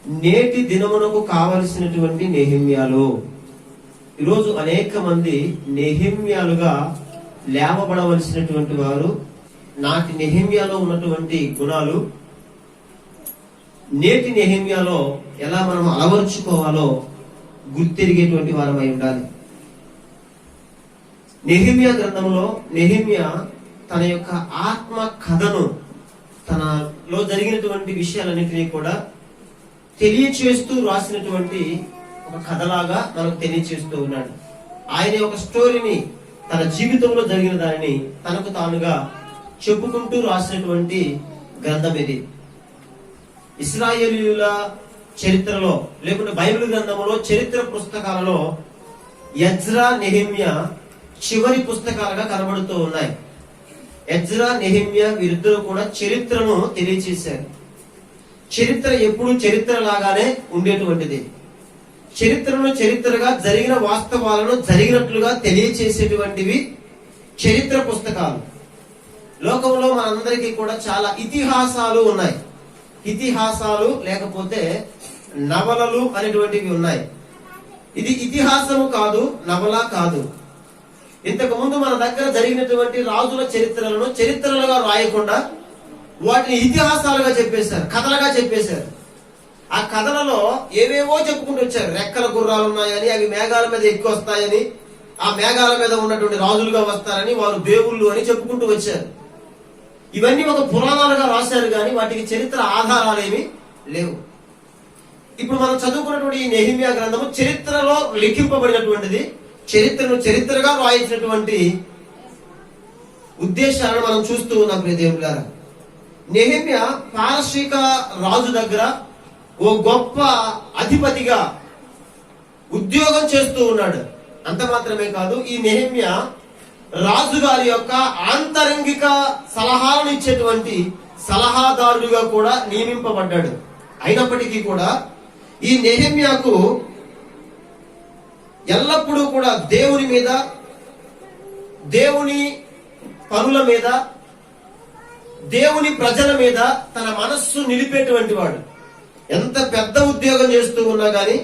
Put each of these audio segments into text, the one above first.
నేటి దినమునకు కావలసినటువంటి నెహెమ్యాలు. ఈరోజు అనేక మంది నెహెమ్యాలుగా లేవబడవలసినటువంటి వారు, నాటి నెహెమ్యాలో ఉన్నటువంటి గుణాలు నేటి నెహెమ్యాలో ఎలా మనం అలవర్చుకోవాలో గుర్తెరిగేటువంటి వారమై ఉండాలి. నెహెమ్యా గ్రంథంలో నెహెమ్యా తన యొక్క ఆత్మ కథను, తనలో జరిగినటువంటి విషయాలన్నింటినీ కూడా తెలియచేస్తూ రాసినటువంటి ఒక కథలాగా మనకు తెలియచేస్తూ ఉన్నాడు. ఆయన ఒక స్టోరీని, తన జీవితంలో జరిగిన దానిని తనకు తానుగా చెప్పుకుంటూ రాసినటువంటి గ్రంథం ఇది. ఇశ్రాయేలీయుల చరిత్రలో లేకుంటే బైబిల్ గ్రంథంలో చరిత్ర పుస్తకాలలో ఎజ్రా, నెహెమ్యా చివరి పుస్తకాలుగా కనబడుతూ ఉన్నాయి. ఎజ్రా, నెహెమ్యా వీరిద్దరూ కూడా చరిత్రను తెలియచేశారు. చరిత్ర ఎప్పుడు చరిత్ర లాగానే ఉండేటువంటిది. చరిత్రను చరిత్రగా, జరిగిన వాస్తవాలను జరిగినట్లుగా తెలియచేసేటువంటివి చరిత్ర పుస్తకాలు. లోకంలో మనందరికీ కూడా చాలా ఇతిహాసాలు ఉన్నాయి. ఇతిహాసాలు లేకపోతే నవలలు అనేటువంటివి ఉన్నాయి. ఇది ఇతిహాసము కాదు, నవల కాదు. ఇంతకు ముందు మన దగ్గర జరిగినటువంటి రాజుల చరిత్రలను చరిత్రలుగా రాయకుండా వాటిని ఇతిహాసాలుగా చెప్పేశారు, కథలుగా చెప్పేశారు. ఆ కథలలో ఏవేవో చెప్పుకుంటూ వచ్చారు. రెక్కల గుర్రాలు ఉన్నాయని, అవి మేఘాల మీద ఎక్కువ వస్తాయని, ఆ మేఘాల మీద ఉన్నటువంటి రాజులుగా వస్తారని, వారు దేవుళ్ళు అని చెప్పుకుంటూ వచ్చారు. ఇవన్నీ ఒక పురాణాలుగా రాశారు, కానీ వాటికి చరిత్ర ఆధారాలేమి లేవు. ఇప్పుడు మనం చదువుకున్నటువంటి ఈ నెహెమ్యా గ్రంథము చరిత్రలో లిఖింపబడినటువంటిది. చరిత్రను చరిత్రగా రాయించినటువంటి ఉద్దేశాలను మనం చూస్తూ ఉన్నాం. ప్రియ దేవులారా, నెహెమ్యా పారసీక రాజు దగ్గర ఓ గొప్ప అధిపతిగా ఉద్యోగం చేస్తూ ఉన్నాడు. అంత మాత్రమే కాదు, ఈ నెహెమ్యా రాజుగారి యొక్క ఆంతరంగిక సలహాలను ఇచ్చేటువంటి సలహాదారుడుగా కూడా నియమింపబడ్డాడు. అయినప్పటికీ కూడా ఈ నెహెమ్యాకు ఎల్లప్పుడూ కూడా దేవుని మీద, దేవుని పనుల మీద, దేవుని ప్రజల మీద తన మనస్సు నిలిపేటువంటి వాడు. ఎంత పెద్ద ఉద్యోగం చేస్తూ ఉన్నా గాని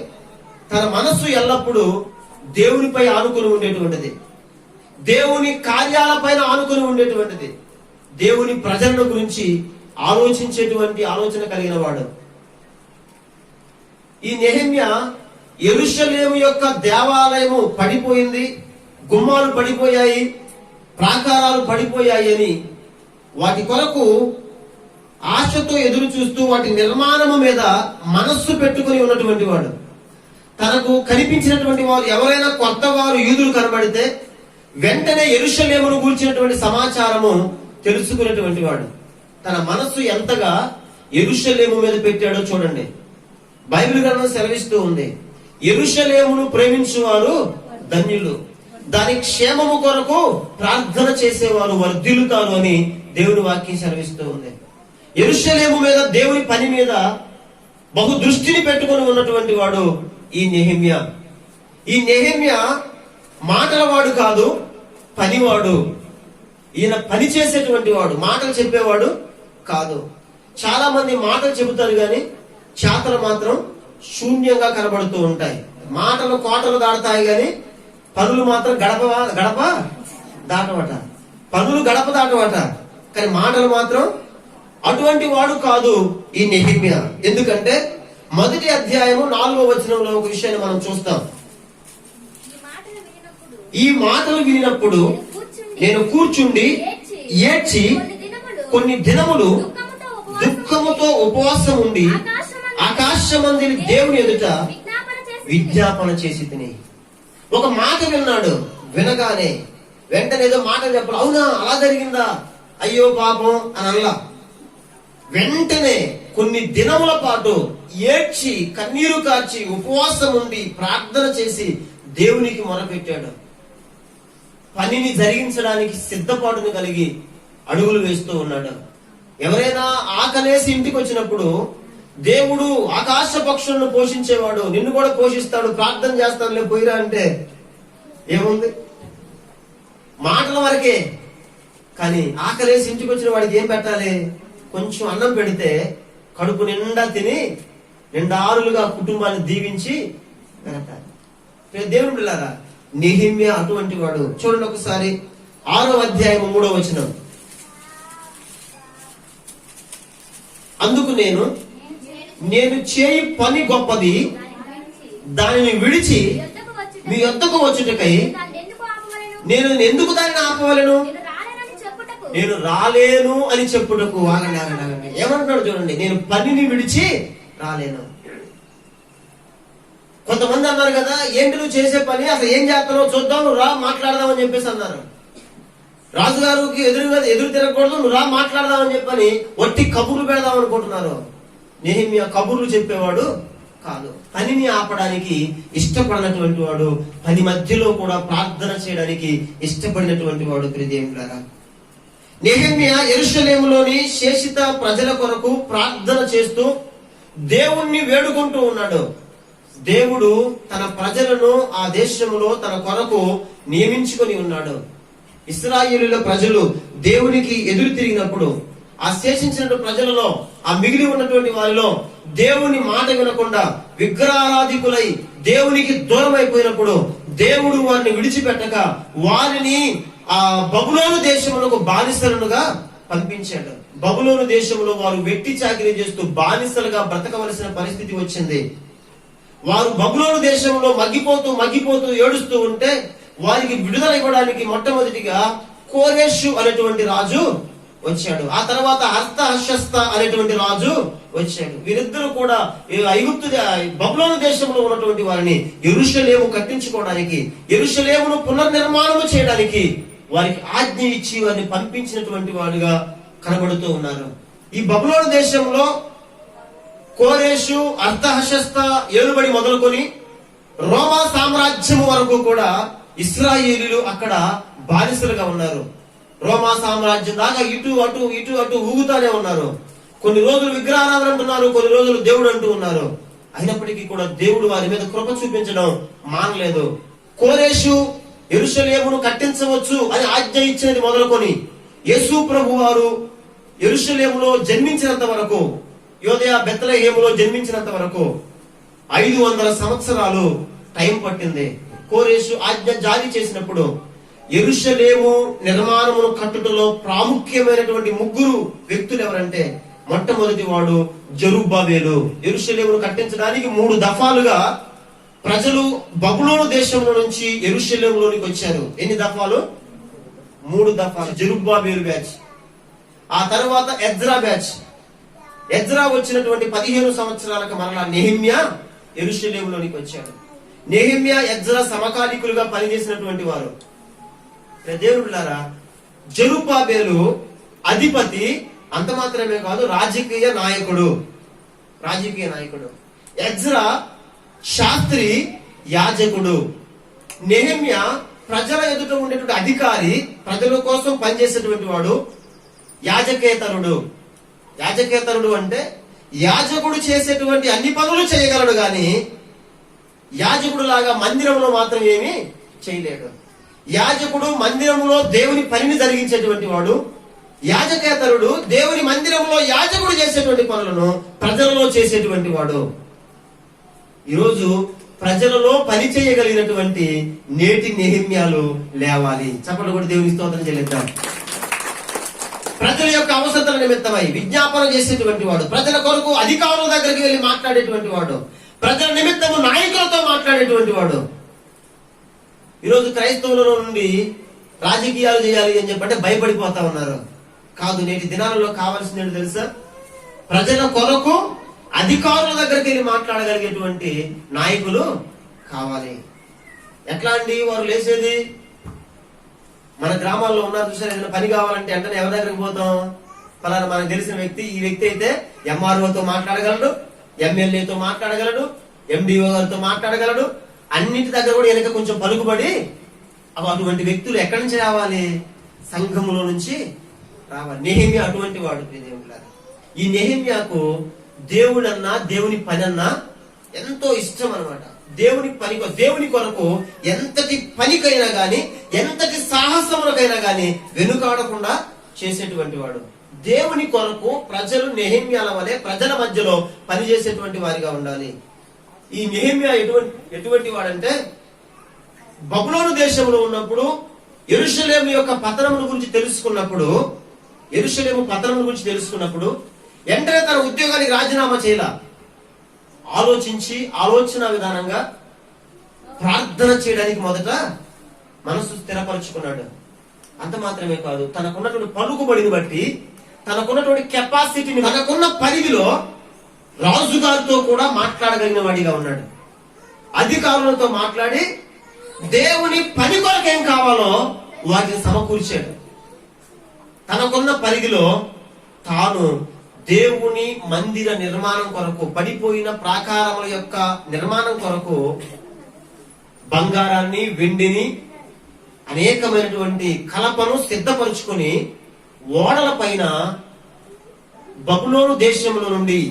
తన మనస్సు ఎల్లప్పుడూ దేవునిపై ఆనుకుని ఉండేటువంటిది, దేవుని కార్యాలపైన ఆనుకుని ఉండేటువంటిది, దేవుని ప్రజల గురించి ఆలోచించేటువంటి ఆలోచన కలిగిన వాడు. ఈ నెహెమ్యా యెరూషలేము యొక్క దేవాలయము పడిపోయింది, గుమ్మాలు పడిపోయాయి, ప్రాకారాలు పడిపోయాయి అని వాటి కొరకు ఆశతో ఎదురు చూస్తూ వాటి నిర్మాణము మీద మనస్సు పెట్టుకుని ఉన్నటువంటి వాడు. తనకు కనిపించినటువంటి వారు ఎవరైనా కొత్త వారు యూదులు కనబడితే వెంటనే యెరూషలేమును గూర్చినటువంటి సమాచారము తెలుసుకునేటువంటి వాడు. తన మనస్సు ఎంతగా యెరూషలేము మీద పెట్టాడో చూడండి. బైబిల్ గ్రంథం సెలవిస్తూ ఉంది, యెరూషలేమును ప్రేమించువారు ధన్యులు, దాని క్షేమము కొరకు ప్రార్థన చేసేవారు వర్ధిల్లుతారు అని దేవుని వాక్యం సెలవిస్తూ ఉంది. యెరూషలేము మీద, దేవుని పని మీద బహు దృష్టిని పెట్టుకుని ఉన్నటువంటి వాడు ఈ నెహెమ్యా. ఈ నెహెమ్యా మాటల వాడు కాదు, పనివాడు. ఈయన పని చేసేటువంటి వాడు, మాటలు చెప్పేవాడు కాదు. చాలా మంది మాటలు చెబుతారు కానీ చేతలు మాత్రం శూన్యంగా కనబడుతూ ఉంటాయి. మాటలు కోటలు దాడతాయి కానీ పనులు మాత్రం గడప దాటవట. పనులు గడప దాటవట, కానీ మాటలు మాత్రం అటువంటి వాడు కాదు ఈ నెహెమ్యా. ఎందుకంటే మొదటి అధ్యాయము 4వ వచనంలో ఒక విషయాన్ని మనం చూస్తాం. ఈ మాటలు వినినప్పుడు నేను కూర్చుండి ఏడ్చి కొన్ని దినములు దుఃఖముతో ఉపవాసం ఉండి ఆకాశమందిని దేవుని ఎదుట విజ్ఞాపన చేసి తిని. ఒక మాట విన్నాడు, వినగానే వెంటనే ఏదో మాట చెప్పాలి. అవునా, అలా జరిగిందా, అయ్యో పాపం అని అల్లా. వెంటనే కొన్ని దినముల పాటు ఏడ్చి కన్నీరు కార్చి ఉపవాసం ఉండి ప్రార్థన చేసి దేవునికి మొరపెట్టాడు. పనిని జరిగించడానికి సిద్ధపాటును కలిగి అడుగులు వేస్తూ ఉన్నాడు. ఎవరైనా ఆకలేసి ఇంటికి వచ్చినప్పుడు దేవుడు ఆకాశ పక్షులను పోషించేవాడు, నిన్ను కూడా పోషిస్తాడు, ప్రార్థన చేస్తానులే పోయిరా అంటే ఏముంది, మాటల వరకే. కానీ ఆకలేసి ఇంటికి వచ్చిన వాడికి ఏం పెట్టాలి? కొంచెం అన్నం పెడితే కడుపు నిండా తిని నిండారులుగా కుటుంబాన్ని దీవించి వెళతారు. దేవుని బిడ్డలారా, నెహెమ్యా అటువంటి వాడు. చూడండి ఒకసారి 6వ అధ్యాయం 3వ వచనం. అందుకు నేను చేయి పని గొప్పది, దానిని విడిచి మీ యొద్దకు వచ్చుటకై నేను ఎందుకు దానిని ఆపవలను? నేను రాలేను అని చెప్పుటకు. ఆగండి. ఏమంటున్నాడు చూడండి, నేను పనిని విడిచి రాలేను. కొంతమంది అన్నారు కదా, ఏంటి నువ్వు చేసే పని, అసలు ఏం చేస్తున్నావు చూద్దాం, నువ్వు రా మాట్లాడదాం అని చెప్పేసి అన్నారు. రాజుగారికి ఎదురు తిరగకూడదు, నువ్వు రా మాట్లాడదాం అని చెప్పని వట్టి కబుర్లు పెడదాం అనుకుంటున్నారు. నెహెమ్యా కబుర్లు చెప్పేవాడు కాదు. పనిని ఆపడానికి ఇష్టపడినటువంటి వాడు, పని మధ్యలో కూడా ప్రార్థన చేయడానికి ఇష్టపడినటువంటి వాడు. ప్రియదేవులారా, నెహెమ్యా యెరూషలేములోని శేషిత ప్రజల కొరకు ప్రార్థన చేస్తూ దేవుణ్ణి వేడుకుంటూ ఉన్నాడు. దేవుడు తన ప్రజలను ఆ దేశంలో తన కొరకు నియమించుకొని ఉన్నాడు. ఇశ్రాయేలీయుల ప్రజలు దేవునికి ఎదురు తిరిగినప్పుడు, ఆ శేషించిన ప్రజలలో, ఆ మిగిలి ఉన్నటువంటి వారిలో దేవుని మాట వినకుండా విగ్రహారాధికులై దేవునికి దూరం అయిపోయినప్పుడు, దేవుడు వారిని విడిచిపెట్టక వారిని ఆ బబులోను దేశములకు బానిసలుగా పంపించాడు. బబులోను దేశంలో వారు వెట్టి చాకిరీ చేస్తూ బానిసలుగా బ్రతకవలసిన పరిస్థితి వచ్చింది. వారు బబులోను దేశంలో మగ్గిపోతూ ఏడుస్తూ ఉంటే వారికి విడుదల ఇవ్వడానికి మొట్టమొదటిగా కోరెషు అనేటువంటి రాజు వచ్చాడు. ఆ తర్వాత అర్తహషస్త అనేటువంటి రాజు వచ్చాడు. వీరిద్దరూ కూడా బబులోను దేశంలో ఉన్నటువంటి వారిని యెరూషలేము కట్టించుకోవడానికి, యెరూషలేమును పునర్నిర్మాణము చేయడానికి వారికి ఆజ్ఞ ఇచ్చి వారిని పంపించినటువంటి వారుగా కనబడుతూ ఉన్నారు. ఈ బబులోను దేశంలో కోరెషు, అర్తహషస్త ఏలుబడి మొదలుకొని రోమా సామ్రాజ్యము వరకు కూడా ఇశ్రాయేలీయులు అక్కడ బానిసలుగా ఉన్నారు. రోమా సామ్రాజ్యం దాకా ఇటు అటు ఊగుతానే ఉన్నారు. కొన్ని రోజులు విగ్రహారాధన అంటున్నారు, కొన్ని రోజులు దేవుడు అంటూ ఉన్నారు. అయినప్పటికీ కూడా దేవుడు వారి మీద కృప చూపించడం మానలేదు. కోరెషు యెరూషలేమును కట్టించవచ్చు అని ఆజ్ఞ ఇచ్చినది మొదలుకొని యేసు ప్రభు వారు యెరూషలేములో జన్మించినంత వరకు, యోదయ బెత్లెహేములో జన్మించినంత వరకు 500 సంవత్సరాలు టైం పట్టింది. కోరెషు ఆజ్ఞ జారీ చేసినప్పుడు యెరూషలేము నిర్మాణమును కట్టుటలో ప్రాముఖ్యమైనటువంటి 3 వ్యక్తులు ఎవరంటే, మొట్టమొదటి వాడు జెరుబ్బాబెలు. యెరూషలేమును కట్టించడానికి 3 దఫాలుగా ప్రజలు బబులోను దేశంలో నుంచి యెరూషలేములోనికి వచ్చారు. ఎన్ని దఫాలు? 3 దఫాలు. జెరుబ్బాబెలు బ్యాచ్. ఆ తర్వాత ఎజ్రా బ్యాచ్. ఎజ్రా వచ్చినటువంటి 15 సంవత్సరాలకు మరలా నెహెమ్యా యెరూషలేములోనికి వచ్చాడు. నెహెమ్యా, ఎజ్రా సమకాలికులుగా పనిచేసినటువంటి వారు. దేవుడులారా, జెరుబ్బాబెలు అధిపతి, అంత మాత్రమే కాదు రాజకీయ నాయకుడు. ఎజ్రా శాస్త్రి, యాజకుడు. నెహెమ్యా ప్రజల ఎదుట ఉండేటువంటి అధికారి, ప్రజల కోసం పనిచేసేటువంటి వాడు, యాజకేతరుడు అంటే యాజకుడు చేసేటువంటి అన్ని పనులు చేయగలడు గాని యాజకుడు లాగా మందిరంలో మాత్రం ఏమీ చేయలేడు. యాజకుడు మందిరంలో దేవుని పనిని జరిగించేటువంటి వాడు. యాజకేతరుడు దేవుని మందిరంలో యాజకుడు చేసేటువంటి పనులను ప్రజలలో చేసేటువంటి వాడు. ఈరోజు ప్రజలలో పని చేయగలిగినటువంటి నేటి నెహెమ్యాలు లేవాలి. చప్పట్లు కూడా దేవుని స్తోత్రం చెల్లిద్దాం. ప్రజల యొక్క అవసరతల నిమిత్తమై విజ్ఞాపన చేసేటువంటి వాడు, ప్రజల కొరకు అధికారుల దగ్గరికి వెళ్లి మాట్లాడేటువంటి వాడు, ప్రజల నిమిత్తము నాయకులతో మాట్లాడేటువంటి వాడు. ఈరోజు క్రైస్తవుల నుండి రాజకీయాలు చేయాలి అని చెప్పంటే భయపడిపోతా ఉన్నారు. కాదు, నేటి దినాలలో కావాల్సింది ఏంటి తెలుసా? ప్రజల కొరకు అధికారుల దగ్గరికి వెళ్ళి మాట్లాడగలిగేటువంటి నాయకులు కావాలి. ఎట్లా అండి వారు లేచేది? మన గ్రామాల్లో ఉన్నారు చూసారు, ఏదైనా పని కావాలంటే వెంటనే ఎవరి దగ్గరికి పోతాం? పలానా మనకు తెలిసిన వ్యక్తి, ఈ వ్యక్తి అయితే ఎంఆర్ఓతో మాట్లాడగలడు, ఎమ్మెల్యేతో మాట్లాడగలడు, ఎండిఓ గారితో మాట్లాడగలడు. అన్నింటి దగ్గర కూడా వెనక కొంచెం పలుకుబడి అటువంటి వ్యక్తులు ఎక్కడి నుంచి రావాలి? సంఘములో నుంచి రావాలి. నెహెమ్యా అటువంటి వాడు. ఈ నెహెమ్యాకు దేవుడన్నా దేవుని పని అన్నా ఎంతో ఇష్టం అన్నమాట. దేవుని కొరకు ఎంతటి పనికైనా గాని, ఎంతటి సాహసములకైనా గాని వెనుకాడకుండా చేసేటువంటి వాడు. దేవుని కొరకు ప్రజలు నెహెమ్యాల వలె ప్రజల మధ్యలో పనిచేసేటువంటి వారిగా ఉండాలి. ఈ నెహెమ్యా ఎటువంటి వాడంటే, బబులోను దేశంలో ఉన్నప్పుడు యెరూషలేము యొక్క పతనమును గురించి తెలుసుకున్నప్పుడు, వెంటనే తన ఉద్యోగానికి రాజీనామా చేయాల. ఆలోచన విధానంగా ప్రార్థన చేయడానికి మొదట మనసు స్థిరపరుచుకున్నాడు. అంత మాత్రమే కాదు, తనకున్నటువంటి పలుకుబడిని బట్టి, తనకున్నటువంటి కెపాసిటీని, తనకున్న పరిధిలో రాజుగారితో కూడా మాట్లాడగలిగిన వాడిగా ఉన్నాడు. అధికారులతో మాట్లాడి దేవుని పని కొరకు ఏం కావాలో వాటిని సమకూర్చాడు. తనకున్న పరిధిలో తాను దేవుని మందిర నిర్మాణం కొరకు, పడిపోయిన ప్రాకారముల యొక్క నిర్మాణం కొరకు బంగారాన్ని, వెండిని, అనేకమైనటువంటి కలపను సిద్ధపరుచుకొని ఓడల పైన బబులోను దేశంలో నుండి,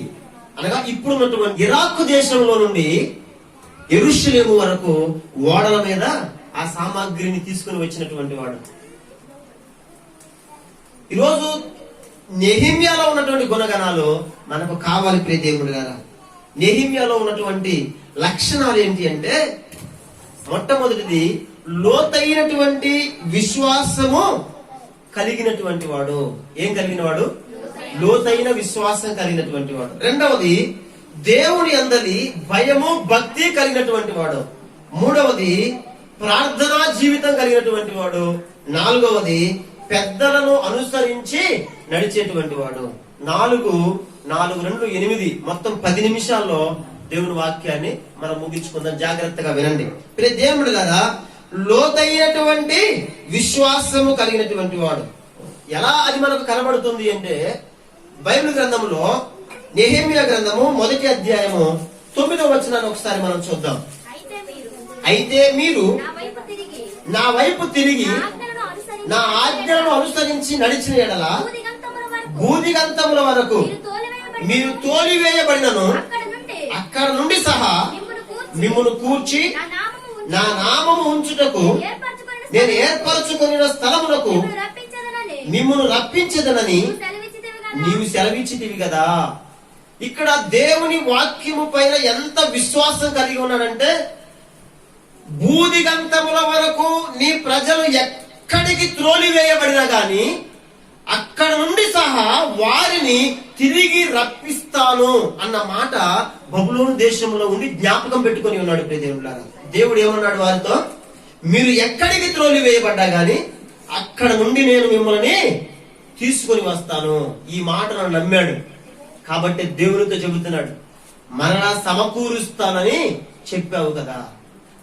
అనగా ఇప్పుడున్నటువంటి ఇరాక్ దేశంలో నుండి యెరూషలేము వరకు ఓడల మీద ఆ సామాగ్రిని తీసుకుని వచ్చినటువంటి వాడు. ఈరోజు నెహెమ్యాలో ఉన్నటువంటి గుణగణాలు మనకు కావాలి ప్రియ దేవుడు గారా. నెహెమ్యాలో ఉన్నటువంటి లక్షణాలు ఏంటి అంటే, మొట్టమొదటిది లోతైనటువంటి విశ్వాసము కలిగినటువంటి వాడు. ఏం కలిగిన వాడు? లోతైన విశ్వాసం కలిగినటువంటి వాడు. రెండవది దేవుని అందరి భయము, భక్తి కలిగినటువంటి వాడు. మూడవది ప్రార్థనా జీవితం కలిగినటువంటి వాడు. నాలుగవది పెద్దలను అనుసరించి నడిచేటువంటి వాడు. 4-2-8 మొత్తం 10 నిమిషాల్లో దేవుని వాక్యాన్ని మనం ముగించుకుందాం. జాగ్రత్తగా వినండి ప్రియ దేవుడు కదా. లోతైనటువంటి విశ్వాసము కలిగినటువంటి వాడు. ఎలా అది మనకు కనబడుతుంది అంటే, బైబిల్ గ్రంథంలో నెహెమ్యా గ్రంథము 1వ అధ్యాయము 9వ వచనాన్ని ఒకసారి మనం చూద్దాం. అయితే మీరు నా వైపు తిరిగి నా ఆజ్ఞలను అనుసరించి నడిచిన ఎడల భూదిగంతముల వరకు మీరు తోలివేయబడినను అక్కడ నుండి సహా మిమ్మును కూర్చి నా నామము ఉంచుటకు నేను ఏర్పరచుకున్న స్థలమునకు మిమ్మును రప్పించదనని నీవు సెలవిచ్చితివి కదా. ఇక్కడ దేవుని వాక్యము పైన ఎంత విశ్వాసం కలిగి ఉన్నాడంటే, భూదిగంతముల వరకు నీ ప్రజలు ఎక్కడికి త్రోలివేయబడినా గాని అక్కడ నుండి సహా వారిని తిరిగి రప్పిస్తాను అన్న మాట బబులోను దేశంలో ఉండి జ్ఞాపకం పెట్టుకొని ఉన్నాడు. దేవుడు ఏమన్నాడు వారితో? మీరు ఎక్కడికి త్రోలివేయబడ్డా గాని అక్కడ నుండి నేను మిమ్మల్ని తీసుకొని వస్తాను. ఈ మాటను నమ్మాడు కాబట్టి దేవునితో చెబుతున్నాడు, మరలా సమకూరుస్తానని చెప్పావు కదా.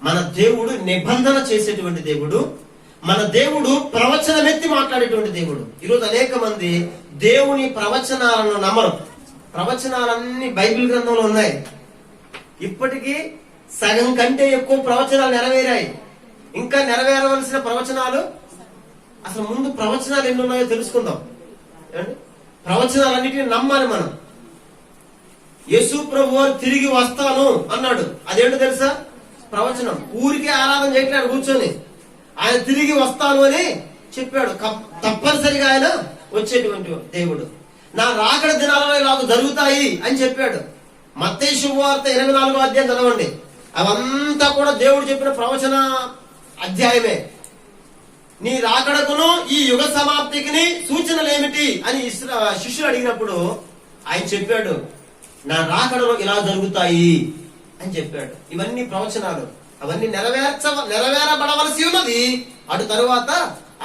మన దేవుడు నిబంధన చేసేటువంటి దేవుడు. మన దేవుడు ప్రవచనమెత్తి మాట్లాడేటువంటి దేవుడు. ఈరోజు అనేక మంది దేవుని ప్రవచనాలను నమ్మరు. ప్రవచనాలన్నీ బైబిల్ గ్రంథంలో ఉన్నాయి. ఇప్పటికీ సగం కంటే ఎక్కువ ప్రవచనాలు నెరవేరాయి. ఇంకా నెరవేరవలసిన ప్రవచనాలు, అసలు ముందు ప్రవచనాలు ఎన్ని ఉన్నాయో తెలుసుకుందాం. ప్రవచనాలన్నిటిని నమ్మాలి మనం. యేసు ప్రభు వారు తిరిగి వస్తాను అన్నాడు. అదేంటో తెలుసా? ప్రవచనం. ఊరికే ఆరాధన చేయట్లేదు కూర్చొని, ఆయన తిరిగి వస్తాను అని చెప్పాడు. తప్పనిసరిగా ఆయన వచ్చేటువంటి దేవుడు. నా రాకడ దినాలలో ఇలాగ జరుగుతాయి అని చెప్పాడు. మత్తయి శుభవార్త 24వ అధ్యాయం చదవండి. అవంతా కూడా దేవుడు చెప్పిన ప్రవచన అధ్యాయమే. నీ రాకడకును ఈ యుగ సమాప్తికి సూచనలు ఏమిటి అని శిష్యులు అడిగినప్పుడు ఆయన చెప్పాడు, నా రాకడలో ఇలా జరుగుతాయి అని చెప్పాడు. ఇవన్నీ ప్రవచనాలు. అవన్నీ నెరవేరబడవలసి ఉన్నది. అటు తరువాత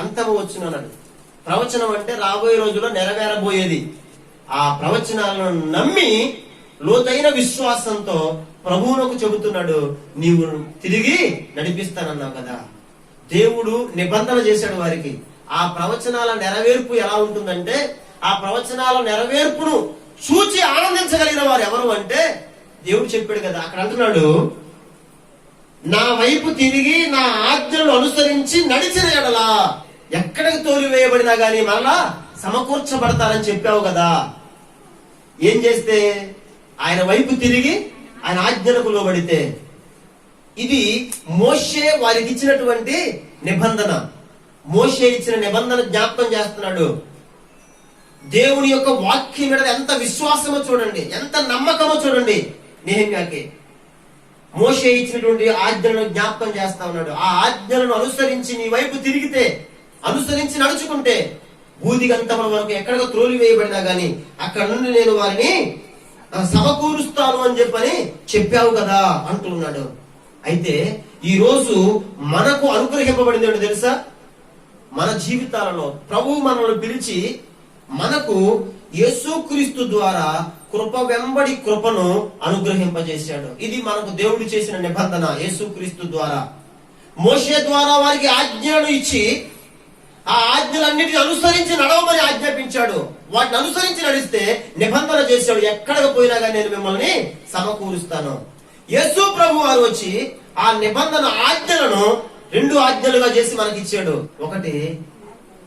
అంతము వచ్చునన్నాడు. ప్రవచనం అంటే రాబోయే రోజుల్లో నెరవేరబోయేది. ఆ ప్రవచనాలను నమ్మి లోతైన విశ్వాసంతో ప్రభువునకు చెబుతున్నాడు, నీవు తిరిగి నడిపిస్తానన్నావు కదా. దేవుడు నిబంధన చేశాడు వారికి. ఆ ప్రవచనాల నెరవేర్పు ఎలా ఉంటుందంటే, ఆ ప్రవచనాల నెరవేర్పును చూచి ఆనందించగలిగిన వారు ఎవరు అంటే, దేవుడు చెప్పాడు కదా. అక్కడ అంటున్నాడు, నా వైపు తిరిగి నా ఆజ్ఞలను అనుసరించి నడిచిన ఎడలా ఎక్కడికి తోలివేయబడినా గానీ మరలా సమకూర్చబడతారని చెప్పావు కదా. ఏం చేస్తే? ఆయన వైపు తిరిగి ఆయన ఆజ్ఞలకు లోబడితే. ఇది మోషే వారికి ఇచ్చినటువంటి నిబంధన. మోషే ఇచ్చిన నిబంధన జ్ఞాపకం చేస్తున్నాడు. దేవుని యొక్క వాక్యం మీద ఎంత విశ్వాసమో చూడండి, ఎంత నమ్మకమో చూడండి. నెహెమ్యాకి మోషే ఇచ్చినటువంటి ఆజ్ఞలను జ్ఞాపకం చేస్తా ఉన్నాడు. ఆ ఆజ్ఞలను అనుసరించి నీ వైపు తిరిగితే, అనుసరించి నడుచుకుంటే భూదిగంతముల వరకు ఎక్కడికి త్రోలి వేయబడినా గాని అక్కడ నుండి నేను వారిని సమకూరుస్తాను అని చెప్పావు కదా అంటున్నాడు. అయితే ఈ రోజు మనకు అనుగ్రహింపబడింది ఏంటో తెలుసా? మన జీవితాలలో ప్రభువు మనల్ని పిలిచి మనకు యేసుక్రీస్తు ద్వారా కృప వెంబడి కృపను అనుగ్రహింపజేశాడు. ఇది మనకు దేవుడు చేసిన నిబంధన. యేసుక్రీస్తు ద్వారా, మోషే ద్వారా వారికి ఆజ్ఞలు ఇచ్చి ఆ ఆజ్ఞలన్నిటిని అనుసరించి నడవమని ఆజ్ఞాపించాడు. వాటిని అనుసరించి నడిస్తే నిబంధన చేశాడు, ఎక్కడికి పోయినా కానీ నేను మిమ్మల్ని సమకూరుస్తాను. యేసు ప్రభు వారు వచ్చి ఆ నిబంధన ఆజ్ఞలను 2 ఆజ్ఞలుగా చేసి మనకి ఇచ్చాడు. ఒకటి,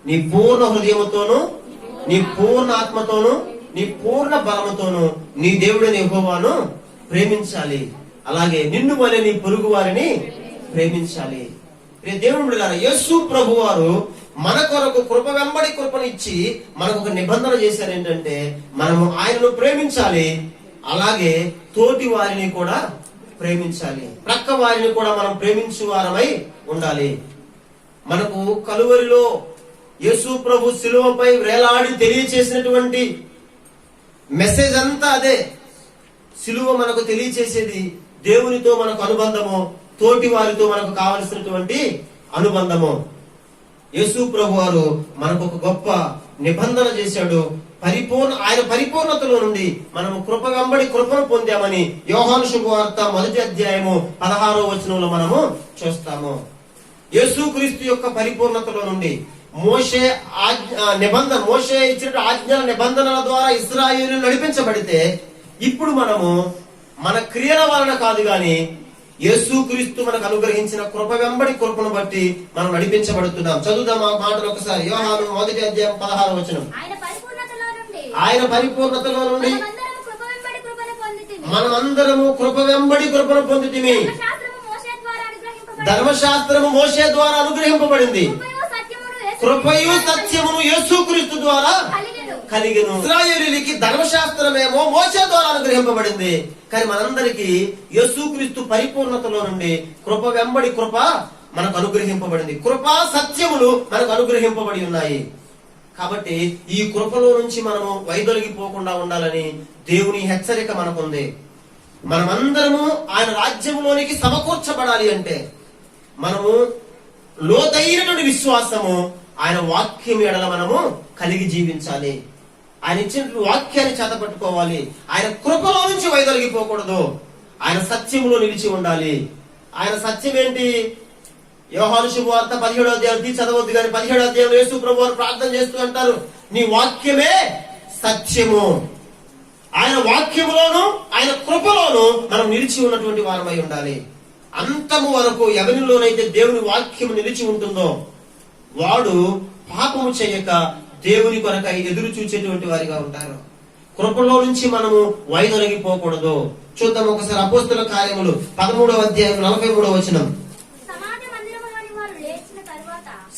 నీ పూర్ణ హృదయముతోను, నీ పూర్ణ ఆత్మతోను, నీ పూర్ణ బలముతోను నీ దేవుడిని యెహోవాను ప్రేమించాలి. అలాగే నిన్ను వలె నీ పొరుగు వారిని ప్రేమించాలి. దేవుడు బిడ్డలారా, యేసు ప్రభు వారు మన కొరకు కృప వెంబడి కృపనిచ్చి మనకు ఒక నిబంధన చేశారు. ఏంటంటే మనము ఆయనను ప్రేమించాలి, అలాగే తోటి వారిని కూడా ప్రేమించాలి, ప్రక్క వారిని కూడా మనం ప్రేమించు వారమై ఉండాలి. మనకు కలువరిలో యేసు ప్రభు శిలువపై వేలాడి తెలియచేసినటువంటి మెసేజ్ అంతా అదే. శిలువ మనకు తెలియచేసేది దేవునితో మనకు అనుబంధము, తోటి వారితో మనకు కావలసినటువంటి అనుబంధము. యేసు ప్రభు వారు మనకు ఒక గొప్ప నిబంధన చేశాడు. ఆయన పరిపూర్ణతలో నుండి మనము కృప వెంబడి కృపను పొందామని యోహాను శుభవార్త 1వ అధ్యాయము 16వ వచనంలో మనము చూస్తాము. యేసుక్రీస్తు యొక్క పరిపూర్ణతలో నుండి మోషే ఇచ్చిన ఆజ్ఞల నిబంధనల ద్వారా ఇశ్రాయేలు నడిపించబడితే, ఇప్పుడు మనము మన క్రియల వలన కాదు గాని యేసుక్రీస్తు మనకు అనుగ్రహించిన కృప వెంబడి కృపను బట్టి మనం నడిపించబడుతున్నాం. చదువుదాం ఆ మాటలు ఒకసారి. యోహాను 1వ అధ్యాయం 16వ వచనం. ఆయన పరిపూర్ణతలో నుండి మనమందరము కృప వెంబడి కృపను పొందితిమి. ధర్మశాస్త్రము మోషే ద్వారా అనుగ్రహింపబడింది, కృపయు సత్యమును యేసుక్రీస్తు ద్వారా కలిగెను. ఇశ్రాయేలీయులకి ధర్మశాస్త్రమేమో మోషే ద్వారా అనుగ్రహింపబడింది, కానీ మనందరికి యేసుక్రీస్తు పరిపూర్ణతలో నుండి కృప వెంబడి కృప మనకు అనుగ్రహింపబడింది. కృపా సత్యములు మనకు అనుగ్రహింపబడి ఉన్నాయి. కాబట్టి ఈ కృపలో నుంచి మనము వైదొలిగిపోకుండా ఉండాలని దేవుని హెచ్చరిక మనకుంది. మనమందరము ఆయన రాజ్యంలోనికి సమకూర్చబడాలి అంటే మనము లోతైనటువంటి విశ్వాసము ఆయన వాక్యం ఎడల మనము కలిగి జీవించాలి. ఆయన ఇచ్చినటువంటి వాక్యాన్ని చేతపట్టుకోవాలి. ఆయన కృపలో నుంచి వైదొలిగిపోకూడదు. ఆయన సత్యములో నిలిచి ఉండాలి. ఆయన సత్యం ఏంటి? యోహాను శుభవార్త 17వ అధ్యాయం చదవద్దు కానీ 17వ అధ్యాయం యేసు ప్రభు వారు ప్రార్థన చేస్తూ అంటారు, నీ వాక్యమే సత్యము. ఆయన వాక్యములోను ఆయన కృపలోను మనం నిలిచి ఉన్నటువంటి వారమై ఉండాలి. అంతము వరకు ఎవరిలోనైతే దేవుని వాక్యము నిలిచి ఉంటుందో వాడు పాపము చేయక దేవుని కొరకై ఎదురు చూచేటువంటి వారిగా ఉంటారు. కృపలో నుంచి మనము వైదొలగిపోకూడదు. చూద్దాం ఒకసారి అపోస్తల కార్యములు 13వ అధ్యాయం 43వ వచనం.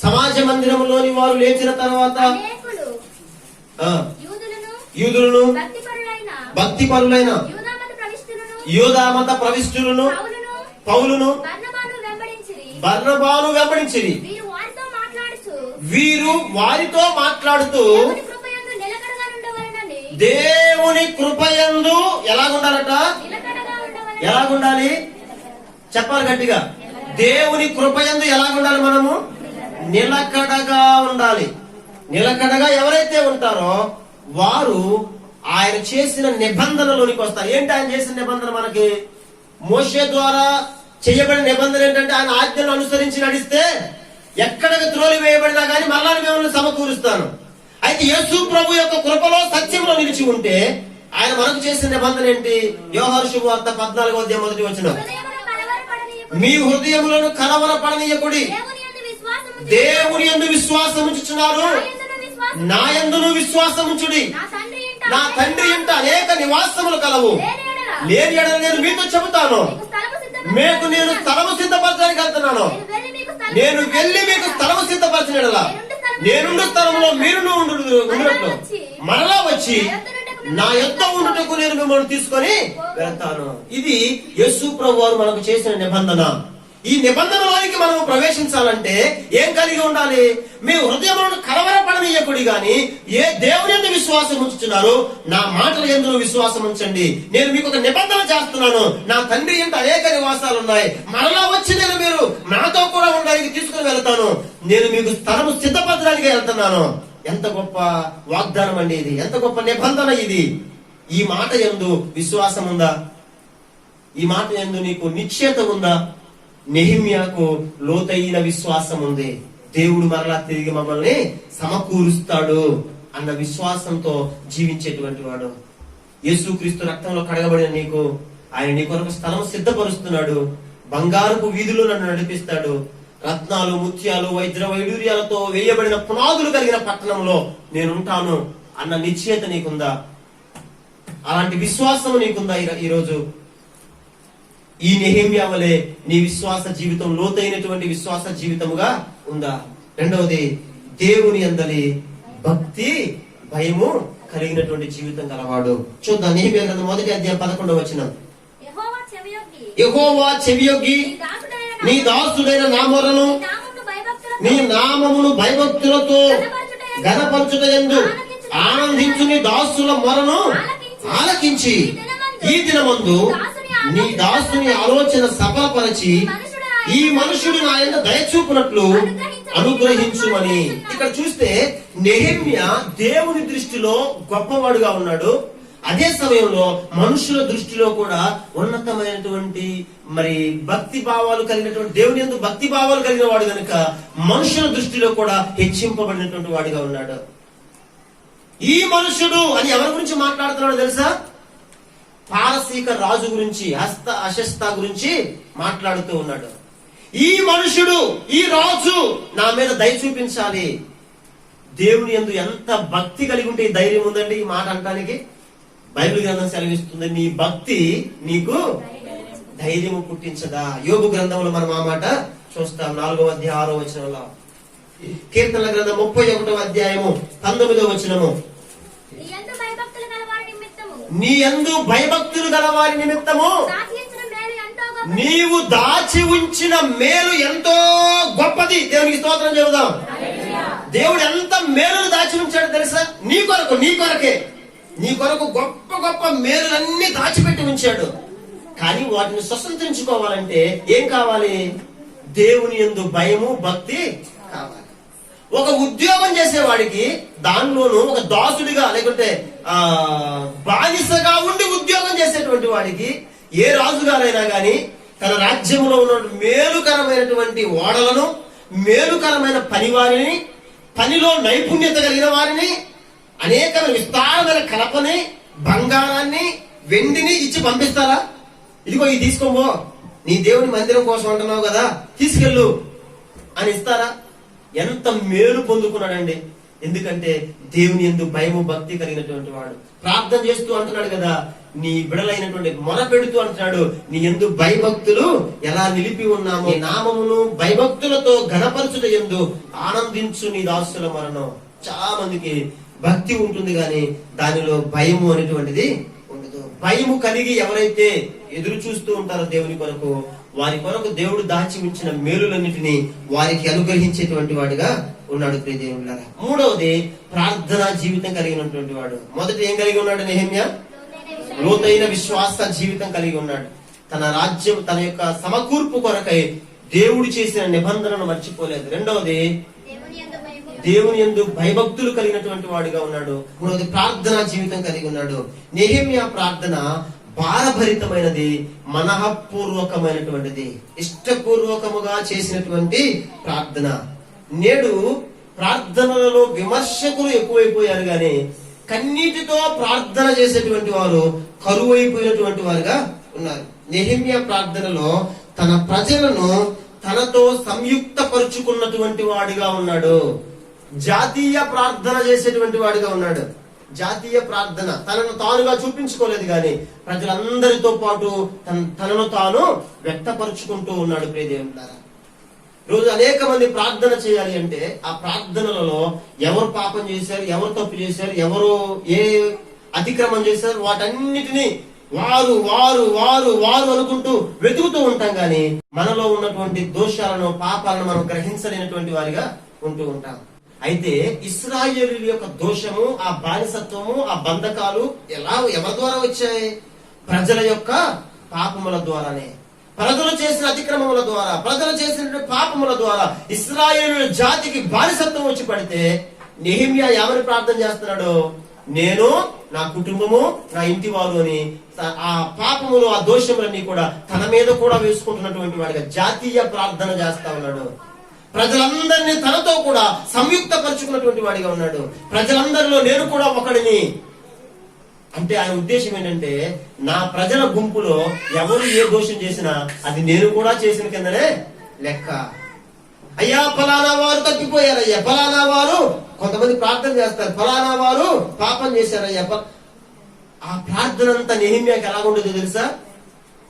సమాజ మందిరములోని వారు లేచిన తర్వాత యూదులను భక్తిపరులైన యూదామత ప్రవిష్టులను పౌలును బర్నబాను వెంబడించిరి. వీరు వారితో మాట్లాడుతూ దేవుని కృపయందు ఎలాగుండాలట? ఎలాగుండాలి చెప్పాలి గట్టిగా. దేవుని కృపయందు ఎలాగుండాలి? మనము నిలకడగా ఉండాలి. నిలకడగా ఎవరైతే ఉంటారో వారు ఆయన చేసిన నిబంధనలోనికి వస్తారు. ఏంటి ఆయన చేసిన నిబంధన? మనకి మోషే ద్వారా చేయబడిన నిబంధన ఏంటంటే ఆయన ఆజ్ఞలను అనుసరించి నడిస్తే ఎక్కడికి త్రోలి వేయబడినా కానీ మళ్ళా మిమ్మల్ని సమకూరుస్తాను. అయితే యేసు ప్రభు యొక్క కృపలో సత్యంలో నిలిచి ఉంటే ఆయన మనకు చేసిన నిబంధన ఏంటి? యోహాను శుభవార్త 14వ అధ్యాయం 1వ వచనం. మీ హృదయములను కలవరపడనీయకుడి, దేవుని యందు విశ్వాసం ఉంచుచున్నారు, నా యందును విశ్వాసం ఉంచుడి. నా తండ్రి ఇంట అనేక నివాసములు కలవు, లేని ఎడల నేను మీతో చెబుతాను. నేను స్థలము సిద్ధపరచడానికి వెళ్తున్నాను. నేను వెళ్ళి మీకు స్థలము సిద్ధపరచిన ఎడల నేనుండు స్థలంలో మీరును ఉండునట్లు మరలా వచ్చి నా యొద్ద ఉండుటకు నేను మిమ్మల్ని తీసుకొని వెళ్తాను. ఇది యేసు ప్రభువారు మనకు చేసిన నిబంధన. ఈ నిబంధనలోనికి మనం ప్రవేశించాలంటే ఏం కలిగి ఉండాలి? మీ హృదయములను కలవరపడనీయకుడి గాని ఏ దేవుని యందు విశ్వాసం ఉంచుతున్నారు, నా మాటల యందు విశ్వాసం ఉంచండి. నేను మీకు ఒక నిబంధన చేస్తున్నాను. నా తండ్రి ఇంట అనేక నివాసాలు ఉన్నాయి. మరలా వచ్చి నేను మీరు నాతో కూడా ఉండడానికి తీసుకుని వెళ్తాను. నేను మీకు స్థలము సిద్ధపరచడానికి వెళ్తున్నాను. ఎంత గొప్ప వాగ్దానం అండి ఇది! ఎంత గొప్ప నిబంధన ఇది! ఈ మాట యందు విశ్వాసం ఉందా? ఈ మాట యందు నీకు నిశ్చయత ఉందా? నెహెమ్యాకు లోతైన విశ్వాసం ఉంది. దేవుడు మరలా తిరిగి మమ్మల్ని సమకూరుస్తాడు అన్న విశ్వాసంతో జీవించేటువంటి వాడు. యేసుక్రీస్తు రక్తంలో కడగబడిన నీకు ఆయన నీ కొరకు స్థలం సిద్ధపరుస్తున్నాడు. బంగారపు వీధులు నన్ను నడిపిస్తాడు. రత్నాలు, ముత్యాలు, వైడూర్యాలతో వేయబడిన పునాదులు కలిగిన పట్టణంలో నేనుంటాను అన్న నిశ్చయత నీకుందా? అలాంటి విశ్వాసం నీకుందా? ఈరోజు ఈ నెహెమ్యా వలె నీ విశ్వాస జీవితం లోతైనటువంటి విశ్వాస జీవితముగా ఉందా? రెండవది, దేవుని యందలి భక్తి భయము కలిగినటువంటి జీవితం గలవాడు. చూద్దాం నెహెమ్యా గ్రంథం 1వ అధ్యాయం 11వ వచనం. యెహోవా చెవియొగ్గి నీ దాసుడైన నా మొరను నీ నామమును భయభక్తులతో ఘనపరచుటయందు ఆనందించు నీ దాసుల మొరను ఆలకించి ఈ దినమందు నీ దాసుని ఆలోచన సఫలపరచి ఈ మనుషుడు నా యందు దయచూపునట్లు అనుగ్రహించుమని. ఇక్కడ చూస్తే నెహెమ్యా దేవుని దృష్టిలో గొప్పవాడుగా ఉన్నాడు. అదే సమయంలో మనుషుల దృష్టిలో కూడా ఉన్నతమైనటువంటి భక్తి భావాలు కలిగినటువంటి, దేవుని యందు భక్తి భావాలు కలిగిన వాడు కనుక మనుషుల దృష్టిలో కూడా హెచ్చింపబడినటువంటి వాడిగా ఉన్నాడు. ఈ మనుషుడు అని ఎవరి గురించి మాట్లాడుతున్నాడో తెలుసా? పారసీక రాజు గురించి, అశస్తా గురించి మాట్లాడుతూ ఉన్నాడు. ఈ మనుషుడు, ఈ రాజు నా మీద దయ చూపించాలి. దేవుని యందు ఎంత భక్తి కలిగి ఉంటే ఈ ధైర్యం ఉందండి ఈ మాట అనడానికి. బైబిల్ గ్రంథం సెలవిస్తుంది, నీ భక్తి నీకు ధైర్యము పుట్టించదా. యోబు గ్రంథంలో మనం ఆ మాట చూస్తాం. 4వ అధ్యాయం 6వ వచనంలో. కీర్తనల గ్రంథం 31వ అధ్యాయము 19వ వచనము. నీ యందు భయభక్తులు గల వారి నిమిత్తము నీవు దాచి ఉంచిన మేలు ఎంతో గొప్పది. దేవునికి స్తోత్రం చెబుదాం. దేవుడు ఎంత మేలును దాచి ఉంచాడు తెలుసా? నీ కొరకే నీ కొరకు గొప్ప గొప్ప మేలులన్నీ దాచిపెట్టి ఉంచాడు. కానీ వాటిని స్వతంత్రించుకోవాలంటే ఏం కావాలి? దేవుని యందు భయము, భక్తి కావాలి. ఒక ఉద్యోగం చేసేవాడికి దానిలోనూ ఒక దాసుడిగా లేకుంటే బానిసగా ఉండి ఉద్యోగం చేసేటువంటి వాడికి ఏ రాజుగారైనా గాని తన రాజ్యంలో ఉన్న మేలుకరమైనటువంటి ఓడలను, మేలుకరమైన పనివారిని, పనిలో నైపుణ్యత కలిగిన వారిని, అనేక విస్తారమైన కలపని, బంగారాన్ని, వెండిని ఇచ్చి పంపిస్తారా? ఇదిగో ఇది తీసుకోబో, నీ దేవుని మందిరం కోసం అంటున్నావు కదా, తీసుకెళ్ళు అని ఇస్తారా? ఎంత మేలు పొందుకున్నాడండి. ఎందుకంటే దేవుని యందు భయము, భక్తి కలిగినటువంటి వాడు. ప్రార్థన చేస్తూ అంటున్నాడు కదా, నీ బిడలైనటువంటి మొర పెడుతూ అంటున్నాడు, నీ యందు భయభక్తులు ఎలా నిలిపి ఉన్నాము, నీ నామమును భయభక్తులతో ఘనపరచుట యందు ఆనందించు నీ దాసుల మరణం. చాలా మందికి భక్తి ఉంటుంది కానీ దానిలో భయము అనేటువంటిది ఉండదు. భయము కలిగి ఎవరైతే ఎదురు చూస్తూ ఉంటారో దేవుని కొరకు, వారి కొరకు దేవుడు దాచి ఉంచిన మేలులన్నిటినీ వారికి అనుగ్రహించేటువంటి వాడిగా ఉన్నాడు ప్రియదేవులారా. మూడవది, ప్రార్థనా జీవితం కలిగినటువంటి వాడు. మొదట ఏం కలిగి ఉన్నాడు నెహెమ్యా? లోతైన విశ్వాస జీవితం కలిగి ఉన్నాడు. తన రాజ్యం, తన యొక్క సమకూర్పు కొరకై దేవుడు చేసిన నిబంధనను మర్చిపోలేదు. రెండవది, దేవుని యందు భయభక్తులు కలిగినటువంటి వాడిగా ఉన్నాడు. మూడవది, ప్రార్థనా జీవితం కలిగి ఉన్నాడు. నెహెమ్యా ప్రార్థన భారభరితమైనది, మనఃపూర్వకమైనటువంటిది, ఇష్టపూర్వకముగా చేసినటువంటి ప్రార్థన. నేడు ప్రార్థనలలో విమర్శకులు ఎక్కువైపోయారు గాని కన్నీటితో ప్రార్థన చేసేటువంటి వారు కరువైపోయినటువంటి వారుగా ఉన్నారు. నెహెమ్యా ప్రార్థనలో తన ప్రజలను తనతో సంయుక్త పరుచుకున్నటువంటి వాడిగా ఉన్నాడు. జాతీయ ప్రార్థన చేసేటువంటి వాడిగా ఉన్నాడు. జాతీయ ప్రార్థన, తనను తానుగా చూపించుకోలేదు గాని ప్రజలందరితో పాటు తనను తాను వ్యక్తపరుచుకుంటూ ఉన్నాడు ప్రియదేవులారా. రోజు అనేక మంది ప్రార్థన చేయాలి అంటే ఆ ప్రార్థనలలో ఎవరు పాపం చేశారు, ఎవరు తప్పు చేశారు, ఎవరు ఏ అతిక్రమం చేశారు, వాటన్నిటినీ వారు వారు వారు వారు అనుకుంటూ వెతుకుతూ ఉంటాం గాని మనలో ఉన్నటువంటి దోషాలను పాపాలను మనం గ్రహించలేనటువంటి వారిగా ఉంటూ ఉంటాం. అయితే ఇశ్రాయేలీయుల యొక్క దోషము, ఆ బానిసత్వము, ఆ బంధకాలు ఎవరి ద్వారా వచ్చాయి? ప్రజల యొక్క పాపముల ద్వారానే. ప్రజలు చేసిన అతిక్రమముల ద్వారా, ప్రజలు చేసిన పాపముల ద్వారా ఇశ్రాయేలీయుల జాతికి బానిసత్వం వచ్చి పడితే నెహెమ్యా ఎవరి ప్రార్థన చేస్తున్నాడు? నేను, నా కుటుంబము, నా ఇంటి వారు అని ఆ పాపములు, ఆ దోషములన్నీ కూడా తన మీద కూడా వేసుకుంటున్నటువంటి వాడిగా జాతీయ ప్రార్థన చేస్తా ఉన్నాడు. ప్రజలందరినీ తనతో కూడా సంయుక్త పరుచుకున్నటువంటి వాడిగా ఉన్నాడు. ప్రజలందరిలో నేను కూడా ఒకడిని అంటే ఆయన ఉద్దేశం ఏంటంటే, నా ప్రజల గుంపులో ఎవరు ఏ దోషం చేసినా అది నేను కూడా చేసిన కిందనే లెక్క. అయ్యా ఫలానా వారు తప్పిపోయారయ్యా, ఫలానా వారు, కొంతమంది ప్రార్థన చేస్తారు, ఫలానా వారు పాపం చేశారయ్యా. ఆ ప్రార్థన అంతా నెహెమ్యాకి ఎలా ఉండేదో తెలుసా?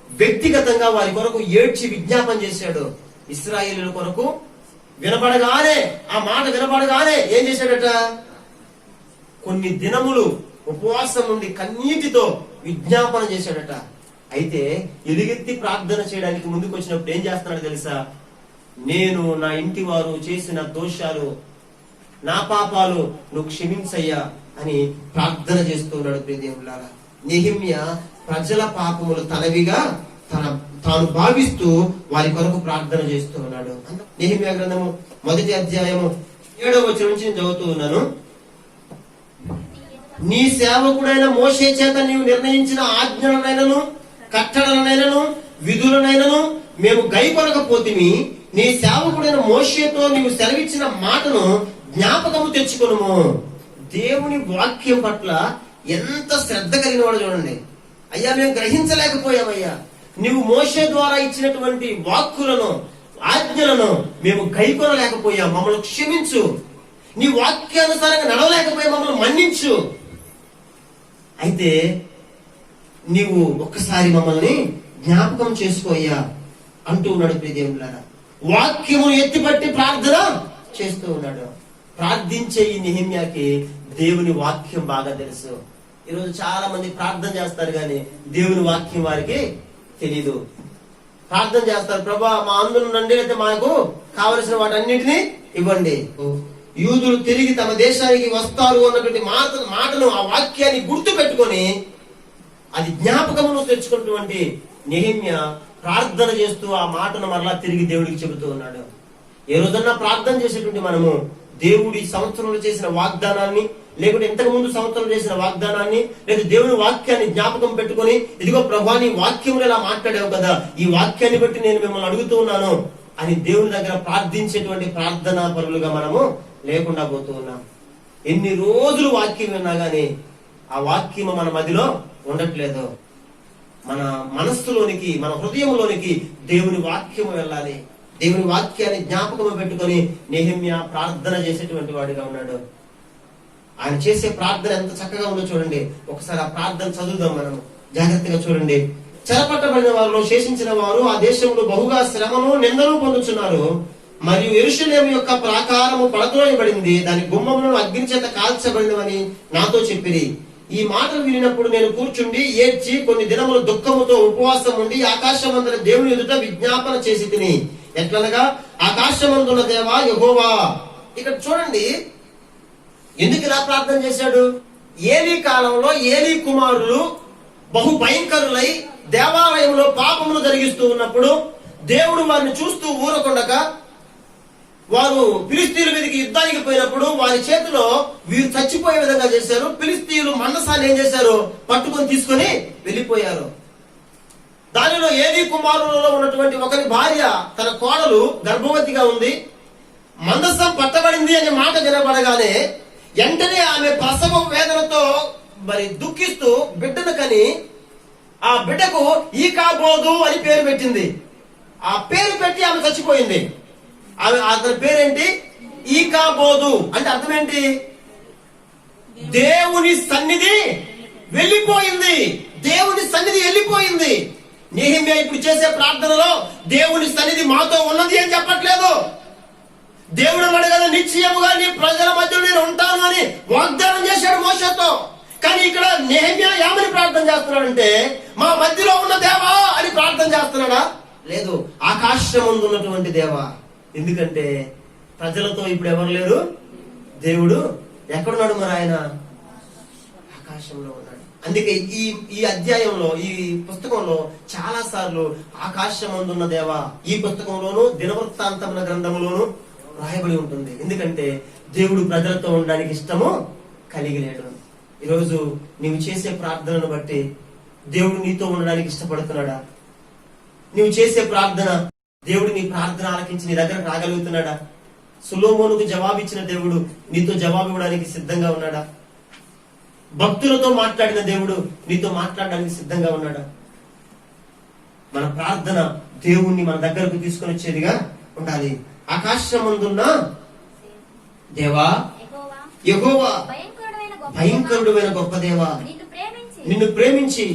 వ్యక్తిగతంగా వారి కొరకు ఏడ్చి విజ్ఞాపన చేశాడు. ఇశ్రాయేలీయుల కొరకు వినపడగానే, ఆ మాట వినపడగానే ఏం చేశాడట? కొన్ని దినములు ఉపవాసం నుండి కన్నీటితో విజ్ఞాపన చేశాడట. అయితే ఎలుగెత్తి ప్రార్థన చేయడానికి ముందుకు వచ్చినప్పుడు ఏం చేస్తున్నాడు తెలుసా? నేను, నా ఇంటి వారు చేసిన దోషాలు, నా పాపాలు నువ్వు క్షమించయ్యా అని ప్రార్థన చేస్తూ ఉన్నాడు. ప్రియదేవులారా, నెహెమ్యా ప్రజల పాపములు తనవిగా తాను భావిస్తూ వారి కొరకు ప్రార్థన చేస్తూ ఉన్నాడు. నెహెమ్యా గ్రంథము 1వ అధ్యాయము 7వ వచనం నుంచి నేను చదువుతూ ఉన్నాను. నీ సేవకుడైన మోషే చేత నీవు నిర్ణయించిన ఆజ్ఞలనైనను కట్టడలనైనను విధులనైనను మేము గైకొనకపోతిమి. నీ సేవకుడైన మోషేతో నీవు సెలవిచ్చిన మాటను జ్ఞాపకము తెచ్చుకొనుము. దేవుని వాక్యం పట్ల ఎంత శ్రద్ధ కలిగిన వాడు చూడండి. అయ్యా మేము గ్రహించలేకపోయామయ్యా, నీవు మోషే ద్వారా ఇచ్చినటువంటి వాక్కులను, ఆజ్ఞలను మేము గైకొనలేకపోయాం, మమ్మల్ని క్షమించు. నీ వాక్యానుసారంగా నడవలేకపోయా, మమ్మల్ని మన్నించు. అయితే నీవు ఒక్కసారి మమ్మల్ని జ్ఞాపకం చేసుకోయ్యా అంటూ ఉన్నాడు. ప్రియదేవులారా, వాక్యము ఎత్తిపట్టి ప్రార్థన చేస్తూ ఉన్నాడు. ప్రార్థించే ఈ నెహెమ్యాకి దేవుని వాక్యం బాగా తెలుసు. ఈరోజు చాలా మంది ప్రార్థన చేస్తారు కానీ దేవుని వాక్యం వారికి తెలీదు. ప్రార్థన చేస్తారు, ప్రభా మా అందులో నుండి అయితే మాకు కావలసిన వాటన్నిటిని ఇవ్వండి. యూదులు తిరిగి తమ దేశానికి వస్తారు అన్నటువంటి మాటను, ఆ వాక్యాన్ని గుర్తు పెట్టుకొని అది జ్ఞాపకమును తెచ్చుకున్నటువంటి నెహెమ్యా ప్రార్థన చేస్తూ ఆ మాటను మరలా తిరిగి దేవుడికి చెబుతూ ఉన్నాడు. ఏ రోజన్నా ప్రార్థన చేసేటువంటి మనము దేవుడి సంవత్సరంలో చేసిన వాగ్దానాన్ని, లేకుంటే ఇంతకు ముందు సంవత్సరం చేసిన వాగ్దానాన్ని, లేదా దేవుని వాక్యాన్ని జ్ఞాపకం పెట్టుకొని, ఇదిగో ప్రభా నీ వాక్యములు ఇలా మాట్లాడావు కదా, ఈ వాక్యాన్ని బట్టి నేను మిమ్మల్ని అడుగుతూ ఉన్నాను అని దేవుని దగ్గర ప్రార్థించేటువంటి ప్రార్థనా పరులుగా మనము లేకుండా పోతూ ఉన్నాం. ఎన్ని రోజులు వాక్యం విన్నా గానీ ఆ వాక్యము మన మదిలో ఉండట్లేదు. మన మనస్సులోనికి, మన హృదయంలోనికి దేవుని వాక్యము వెళ్ళాలి. దేవుని వాక్యాన్ని జ్ఞాపకము పెట్టుకొని నెహెమ్యా ప్రార్థన చేసేటువంటి వాడిగా ఉన్నాడు. ఆయన చేసే ప్రార్థన ఎంత చక్కగా ఉందో చూడండి. ఒకసారి ఆ ప్రార్థన చదువుదాం మనం జాగ్రత్తగా. చూడండి, చెరపట్టబడిన వారిలో శేషించిన వారు ఆ దేశంలో బహుగా శ్రమను నిందను పొందుతున్నారు. మరియు యెరూషలేము యొక్క ప్రాకారము పడద్రోయబడింది, దాని గుమ్మములను అగ్ని చేత కాల్చబడినవని నాతో చెప్పిరి. ఈ మాటలు వినినప్పుడు నేను కూర్చుండి ఏడ్చి కొన్ని దినములు దుఃఖముతో ఉపవాసం ఉండి ఆకాశమందున దేవుని ఎదుట విజ్ఞాపన చేసి తిని, ఎట్లనగా ఆకాశమందున్న దేవా యెహోవా. ఇక్కడ చూడండి, ఎందుకు ఇలా ప్రార్థన చేశాడు? ఏలీ కాలంలో ఏలీ కుమారులు బహు భయంకరులై దేవాలయంలో పాపములు జరిగిస్తూ ఉన్నప్పుడు దేవుడు వారిని చూస్తూ ఊరకుండక వారు ఫిలిస్తీయుల మీదకి యుద్ధానికి పోయినప్పుడు వారి చేతిలో వీరు చచ్చిపోయే విధంగా చేశారు. ఫిలిస్తీయులు మందసాన్ని ఏం చేశారు? పట్టుకొని తీసుకొని వెళ్ళిపోయారు. దానిలో ఏలీ కుమారులలో ఉన్నటువంటి ఒకరి భార్య, తన కోడలు గర్భవతిగా ఉంది. మందసం పట్టబడింది అనే మాట వినబడగానే వెంటనే ఆమె ప్రసవ వేదనతో మరి దుఃఖిస్తూ బిడ్డను కని ఆ బిడ్డకు ఈకాబోదు అని పేరు పెట్టింది. ఆ పేరు పెట్టి ఆమె చచ్చిపోయింది. అతని పేరేంటి? ఈకాబోదు. అంటే అర్థం ఏంటి? దేవుని సన్నిధి వెళ్ళిపోయింది. దేవుని సన్నిధి వెళ్ళిపోయింది. నెహెమ్యా ఇప్పుడు చేసే ప్రార్థనలో దేవుని సన్నిధి మాతో ఉన్నది అని చెప్పట్లేదు. దేవుడు అన్నాడు కదా, నిశ్చయముగా నీ ప్రజల మధ్యలో నేను ఉంటాను అని వాగ్దానం చేశాడు మోషేతో. కానీ ఇక్కడ నెహెమ్యా ఏమని ప్రార్థన చేస్తున్నాడంటే, మా మధ్యలో ఉన్న దేవా అని ప్రార్థన చేస్తున్నాడా? లేదు, ఆకాశం ముందు ఉన్నటువంటి దేవా. ఎందుకంటే ప్రజలతో ఇప్పుడు ఎవరు లేరు, దేవుడు ఎక్కడున్నాడు? మరి ఆయన ఆకాశంలో ఉన్నాడు. అందుకే ఈ అధ్యాయంలో, ఈ పుస్తకంలో చాలా సార్లు ఆకాశం ముందున్న దేవా ఈ పుస్తకంలోను దినవృత్తాంతముల గ్రంథంలోను రాయబడి ఉంటుంది. ఎందుకంటే దేవుడు ప్రజలతో ఉండడానికి ఇష్టము కలిగి లేడు. ఈరోజు నీవు చేసే ప్రార్థనను బట్టి దేవుడు నీతో ఉండడానికి ఇష్టపడుతున్నాడా? నీవు చేసే ప్రార్థన దేవుడు నీ ప్రార్థన ఆలకించి నీ దగ్గర రాగలుగుతున్నాడా? సొలొమోనుకు జవాబిచ్చిన దేవుడు నీతో జవాబు ఇవ్వడానికి సిద్ధంగా ఉన్నాడా? భక్తులతో మాట్లాడిన దేవుడు నీతో మాట్లాడడానికి సిద్ధంగా ఉన్నాడా? మన ప్రార్థన దేవుణ్ణి మన దగ్గరకు తీసుకొని వచ్చేదిగా ఉండాలి. ఆకాశమందున్న దేవా, యెహోవా భయంకరుడైన గొప్ప దేవా, నిన్ను ప్రేమించి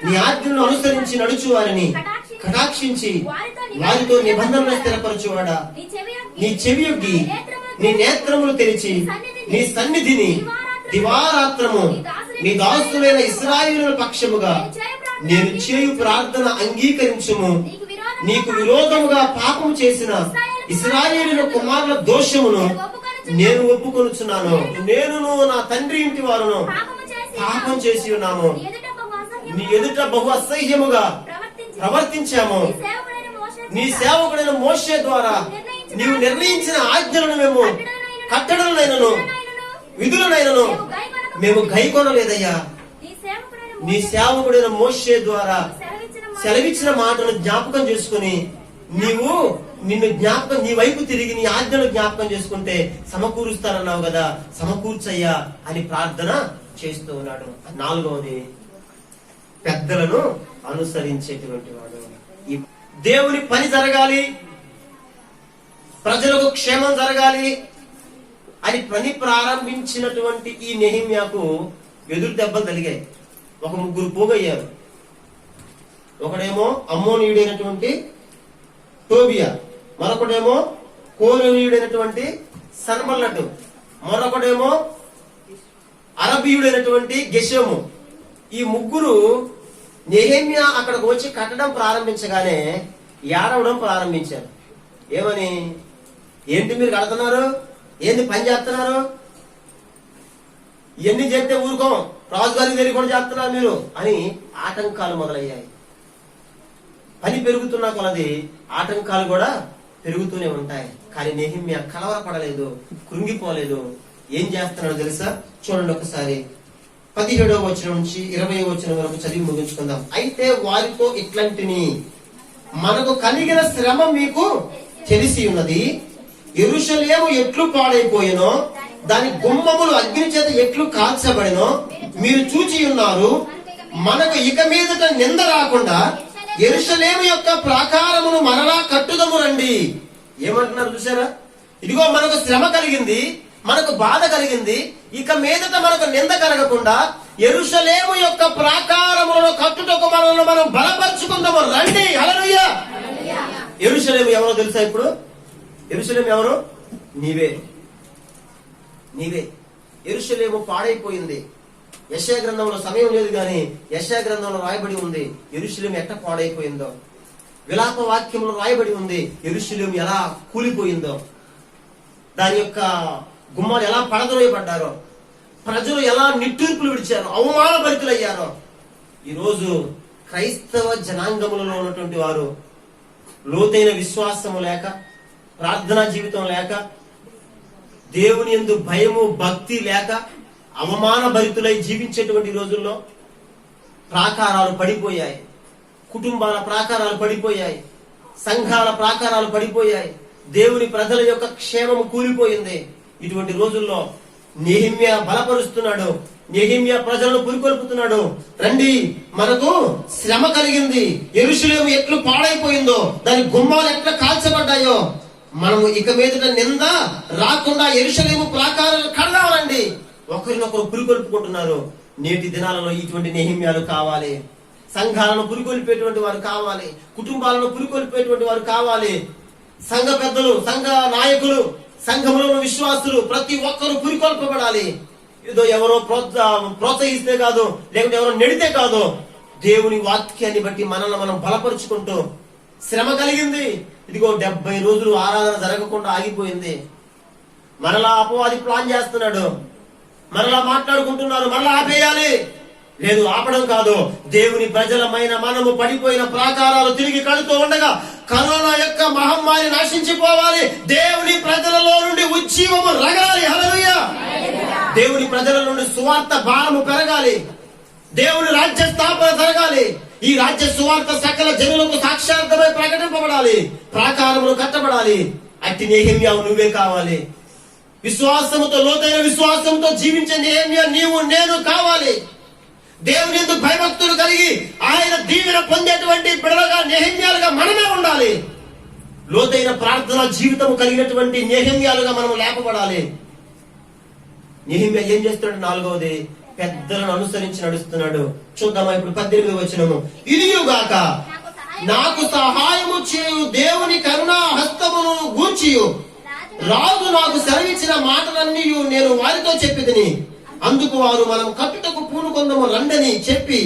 నీ ఆజ్ఞలను అనుసరించి నడుచు వారిని కటాక్షించి వారితో నిబంధనలు స్థిరపరచువాడా, నీ చెవియొగ్గి నీ నేత్రములు తెరిచి నీ సన్నిధిని దివారాత్రము నీ దాసులైన ఇశ్రాయేలుల పక్షముగా నేను చేయు ప్రార్థన అంగీకరించుము. నీకు విరోధముగా పాపము చేసిన ఇశ్రాయేలుల కుమారుల దోషమును నేను ఒప్పుకొనుచున్నాను. నేనును నా తండ్రి ఇంటి వారును పాపం చేసి ఉన్నాము, నీ ఎదుట బహు అసహ్యముగా ప్రవర్తించాము. నీ సేవకుడైన మోషే ద్వారా నీవు నిర్ణయించిన ఆజ్ఞలను మేము కట్టడలనైనను విధులనైనను మేము గైకొనలేదయ్యా. నీ సేవకుడైన మోషే ద్వారా సెలవిచ్చిన మాటను జ్ఞాపకం చేసుకుని నీవు నీ వైపు తిరిగి నీ ఆజ్ఞను జ్ఞాపకం చేసుకుంటే సమకూరుస్తానన్నావు కదా, సమకూర్చయ్యా అని ప్రార్థన చేస్తూ ఉన్నాడు. 4వది, పెద్దలను అనుసరించేటువంటి వాడు. ఈ దేవుని పని జరగాలి, ప్రజలకు క్షేమం జరగాలి అని పని ప్రారంభించినటువంటి ఈ నెహెమ్యాకు ఎదురు దెబ్బలు తగిలాయి. ఒక 3 పోగయ్యారు. ఒకడేమో అమ్మోనీయుడైనటువంటి టోబియా, మరొకడేమో కోరనీయుడైనటువంటి సన్బల్లటు, మరొకడేమో అరబీయుడైనటువంటి గెషము. ఈ 3 నెహెమ్యా అక్కడికి వచ్చి కట్టడం ప్రారంభించగానే ఏడవడం ప్రారంభించారు. ఏమని? ఏంటి మీరు కడుతున్నారు, ఏంది పని చేస్తున్నారు, ఇవన్నీ చేస్తే ఊరుకోం, రాజుగారికి తెలియకుండా చేస్తున్నారు మీరు అని ఆటంకాలు మొదలయ్యాయి. పని పెరుగుతున్న కొలది ఆటంకాలు కూడా పెరుగుతూనే ఉంటాయి. కానీ నెహెమ్యా కలవరపడలేదు, కృంగిపోలేదు. ఏం చేస్తున్నాడో తెలుసా? చూడండి ఒకసారి 17వ వచనం నుంచి 20వ వచనం వరకు చదివి ముగించుకుందాం. అయితే వారితో ఇట్లాంటిని, మనకు కలిగిన శ్రమ మీకు తెలిసి ఉన్నది. యెరూషలేము ఎట్లు పాడైపోయినో, దాని గుమ్మములు అగ్ని చేత ఎట్లు కాల్చబడినో మీరు చూచి ఉన్నారు. మనకు ఇక మీదట నింద రాకుండా యెరూషలేము యొక్క ప్రాకారమును మరలా కట్టుదము రండి. ఏమంటున్నారు చూసారా? ఇదిగో మనకు శ్రమ కలిగింది, మనకు బాధ కలిగింది, ఇక మీదట మనకు నింద కలగకుండా యెరూషలేము యొక్క ప్రాకారములను కట్టుటకు మనల్ని మనం బలపరుచుకుందాము రండి. హల్లెలూయా. యెరూషలేము ఎవరో తెలుసా? ఇప్పుడు యెరూషలేము ఎవరు? నీవే. యెరూషలేము పాడైపోయింది. యెషయా గ్రంథంలో సమయం లేదు కానీ యెషయా గ్రంథంలో రాయబడి ఉంది యెరూషలేము ఎట్ట పాడైపోయిందో. విలాప వాక్యంలో రాయబడి ఉంది యెరూషలేము ఎలా కూలిపోయిందో, దాని యొక్క గుమ్మాలు ఎలా పడదొరయబడ్డారో, ప్రజలు ఎలా నిట్టూర్పులు విడిచారో, అవమానభరితులయ్యారో. ఈరోజు క్రైస్తవ జనాంగములలో ఉన్నటువంటి వారు లోతైన విశ్వాసము లేక, ప్రార్థనా జీవితం లేక, దేవుని యందు భయము భక్తి లేక అవమాన భరితులై జీవించేటువంటి రోజుల్లో ప్రాకారాలు పడిపోయాయి, కుటుంబాల ప్రాకారాలు పడిపోయాయి, సంఘాల ప్రాకారాలు పడిపోయాయి, దేవుని ప్రజల యొక్క క్షేమము కూలిపోయింది. ఇటువంటి రోజుల్లో నెహెమ్యా బలపరుస్తున్నాడు, నెహెమ్యా ప్రజలను పురికొల్పుతున్నాడు. రండి, మనకు శ్రమ కలిగింది, యెరూషలేము ఎట్లు పాడైపోయిందో, దాని గుమ్మాలు ఎట్లా కాల్చబడ్డాయో, మనము ఇక మీదట నింద రాకుండా యెరూషలేము ప్రాకారాలు కడదామండి. ఒకరినొకరు పురికొల్పుకుంటున్నారు. నేటి దినాలలో ఇటువంటి నెహెమ్యాలు కావాలి. సంఘాలను పురికొల్పేటువంటి వారు కావాలి, కుటుంబాలను పురికొల్పేటువంటి వారు కావాలి. సంఘ పెద్దలు, సంఘ నాయకులు, సంఘంలో విశ్వాసులు ప్రతి ఒక్కరూ పురికొల్పబడాలి. ఏదో ఎవరో ప్రోత్సహిస్తే కాదు, లేకుంటే ఎవరో నెడితే కాదు, దేవుని వాక్యాన్ని బట్టి మనల్ని మనం బలపరుచుకుంటూ, శ్రమ కలిగింది, ఇదిగో 70 రోజులు ఆరాధన జరగకుండా ఆగిపోయింది, మరలా అపవాది ప్లాన్ చేస్తున్నాడు, మరలా మాట్లాడుకుంటున్నారు, మరలా ఆపేయాలి. లేదు, ఆపడం కాదు. దేవుని ప్రజలమైన మనము పడిపోయిన ప్రాకారాలు తిరిగి కడుతూ ఉండగా కరోనా యొక్క మహమ్మారి నశించిపోవాలి. దేవుని ప్రజలలో నుండి ఉజ్జీవము రగాలి. హల్లెలూయా. దేవుని ప్రజల నుండి సువార్త భారము పెరగాలి. దేవుని రాజ్య స్థాపన జరగాలి. ఈ రాజ్య సువార్త సకల జనులకు సాక్షార్థమై ప్రకటింపబడాలి. ప్రాకారములు కట్టబడాలి. అట్టి నెహెమ్యావు నువ్వే కావాలి. విశ్వాసముతో, లోతైన విశ్వాసంతో జీవించే నెహెమ్యా నీవు నేను కావాలి. దేవుని యందు భయభక్తులు కలిగి ఆయన దీవెన పొందేటువంటి బిడ్డలుగా, నెహెమ్యాలుగా మనమే ఉండాలి. లోతైన ప్రార్థన జీవితం కలిగినటువంటి నెహెమ్యాలుగా మనం లేపబడాలి. నెహెమ్యా ఏం చేస్తున్నాడు? 4వది, పెద్దలను అనుసరించి నడుస్తున్నాడు. చూద్దామా ఇప్పుడు 18వ వచనము. ఇదియుగాక నాకు సహాయము చేయు దేవుని కరుణా హస్తమును గూర్చియు రాజు నాకు సెలవిచ్చిన మాటలన్నీ నేను వారితో చెప్పితిని. అందుకు వారు మనం కట్టుటకు పూనుకొందము రండని చెప్పి